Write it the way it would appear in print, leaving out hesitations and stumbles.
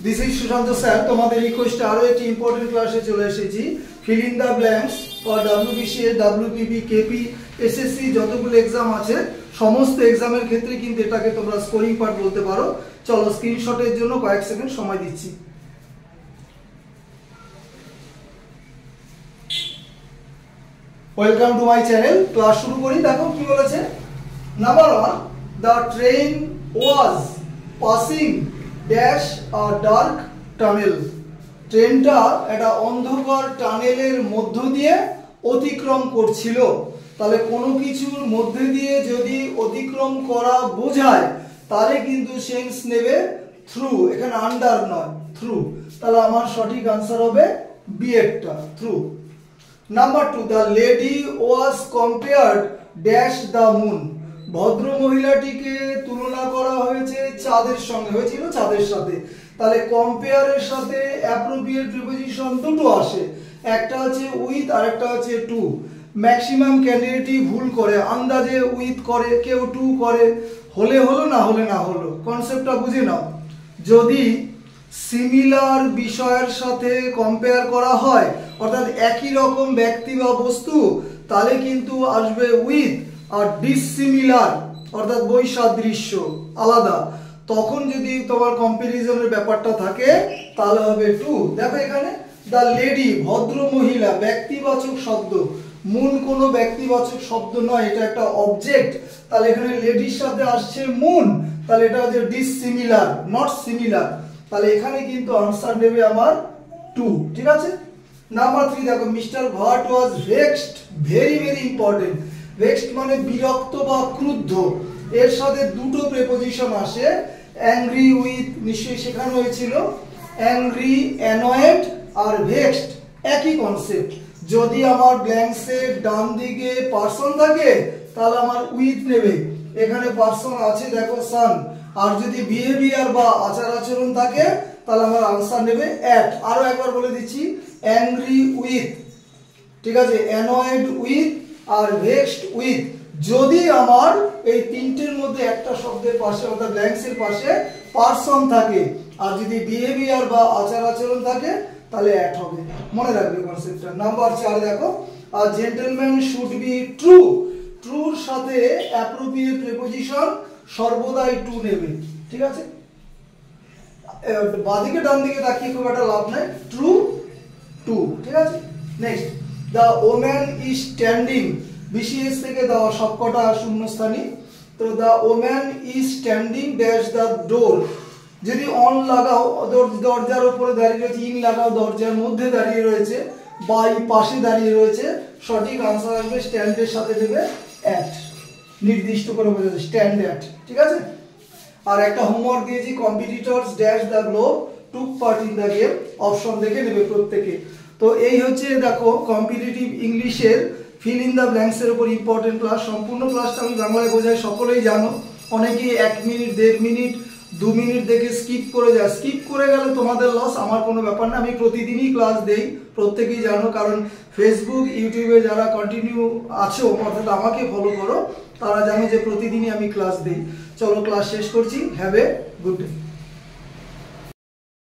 This is Sushant sir. তোমাদের রিকোয়েস্টে আরো একটি ইম্পর্টেন্ট ক্লাসে চলে এসেছি। Fill in the blanks for WBCS, WPB, KP, SSC যতগুলো এক্সাম আছে সমস্ত এক্সামের ক্ষেত্রে কিন্তু এটাকে তোমরা স্কোরিং পার্ট বলতে পারো। চলো স্ক্রিনশটের জন্য কয়েক সেকেন্ড সময় দিচ্ছি। Welcome to my channel. Class শুরু করি। দেখো কি বলেছে। Number 1, the train was passing dash a dark tunnel. ট্রেনটা একটা অন্ধকার টানেলের মধ্য দিয়ে অতিক্রম করছিল। তাহলে কোনো কিছুর মধ্যে দিয়ে যদি অতিক্রম করা বোঝায় তাহলে কিন্তু সেন্স নেবে থ্রু, এখানে আন্ডার নয়, থ্রু। তাহলে আমার সঠিক আনসার হবে বি এরটা, through. Number 2, the lady was compared dash the moon. ভদ্র মহিলাটিকে তুলনা করা হয়েছে চাঁদের সঙ্গে, হয়েছিল চাঁদের সাথে। তাহলে কম্পেয়ারের সাথে অ্যাপ্রোপ্রিয়েট প্রিপোজিশন দুটো আসে, একটা আছে উইথ আর একটা আছে টু। ম্যাক্সিমাম ক্যান্ডিডেটই ভুল করে, আন্দাজে উইথ করে, কেউ টু করে। হলে হলো, না হলে না হলো। কনসেপ্টটা বুঝে নাও। যদি সিমিলার বিষয়ের সাথে কম্পেয়ার করা হয়, অর্থাৎ একই রকম ব্যক্তি বা বস্তু, তাহলে কিন্তু আসবে উইথ। আর ডিসিমিলার অর্থাৎ বৈসাদৃশ্য, আলাদা, তখন যদি তোমার কম্পারিজনের ব্যাপারটা থাকে তাহলে হবে টু। দেখো এখানে দ্য লেডি ভদ্র মহিলা ব্যক্তিবাচক শব্দ, মুন কোনো ব্যক্তিবাচক শব্দ নয়, এটা একটা অবজেক্ট। তাহলে এখানে লেডির সাথে আসছে মুন, তাহলে এটা হচ্ছে ডিসিমিলার, নট সিমিলার। তাহলে এখানে কিন্তু আনসার নেবে আমার টু। ঠিক আছে। নাম্বার 3 দেখো, mister Bhat was vexed, very very important. Vexed মানে বিরক্ত বা ক্রুদ্ধ। এর সাথে দুটো প্রিপোজিশন আসে, অ্যাংরি উইথ, নিশ্চয়ই শেখানো হয়েছিল। অ্যাংরি, অ্যানয়েড আর ভেক্সড একই কনসেপ্ট। যদি আমার ব্ল্যাঙ্কসের ডান দিকে পার্সন থাকে তাহলে আমার উইথ নেবে, এখানে পার্সন আছে দেখো সান। আর যদি বিহেভিয়ার বা আচার আচরণ থাকে তাহলে আমার আনসার নেবে অ্যাট। আরো একবার বলে দিচ্ছি, অ্যাংরি উইথ, ঠিক আছে, অ্যানয়েড উইথ আর ভেক্সড উইথ। যদি আমার এই তিনটের মধ্যে একটা শব্দের পাশে অর্থাৎ ব্ল্যাঙ্কসের পাশে পার্সন থাকে আর যদি বিহেভিয়ার বা আচার আচরণ থাকে তাহলে অ্যাট হবে। মনে রাখবে কনসেপ্টটা। নাম্বার 4 দেখো, a gentleman should be true. ট্রুর সাথে অ্যাপ্রোপ্রিয়েট প্রিপোজিশন সর্বদাই টু নেবে। ঠিক আছে। বাঁদিকে ডান দিকে তাকিয়ে খুব একটা লাভ নাই, ট্রু টু। ঠিক আছে। Next, the woman is standing. BCS থেকে দেওয়া সবকটা শূন্যস্থানী। তো the woman is standing dash the door. যদি অন লাগাও দরজার উপরে দাঁড়িয়ে রয়েছে, ইন লাগাও দরজার মধ্যে দাঁড়িয়ে রয়েছে, বা পাশে দাঁড়িয়ে রয়েছে, সঠিক আনসার আসবে স্ট্যান্ডের সাথে দেবে অ্যাট, নির্দিষ্ট করে বোঝাচ্ছে স্ট্যান্ড অ্যাট। ঠিক আছে। আর একটা হোমওয়ার্ক দিয়েছি, competitors dash the globe took part in the game. Option দেখে নেবে প্রত্যেকে। তো এই হচ্ছে দেখো কম্পিটিটিভ ইংলিশের ফিল ইন দ্য ব্ল্যাঙ্কস এর উপর ইম্পর্টেন্ট ক্লাস। সম্পূর্ণ ক্লাসটা আমি বাংলায় বোঝাই, সকলেই জানো। অনেকেই 1 মিনিট, 1.5 মিনিট, 2 মিনিট দেখে স্কিপ করে যায়। স্কিপ করে গেলে তোমাদের লস, আমার কোনো ব্যাপার না। আমি প্রতিদিনই ক্লাস দেই, প্রত্যেকেই জানো। কারণ ফেসবুক, ইউটিউবে যারা কন্টিনিউ আছো অর্থাৎ আমাকে ফলো করো, তারা জানো যে প্রতিদিনই আমি ক্লাস দেই। চলো ক্লাস শেষ করছি। Have a good day.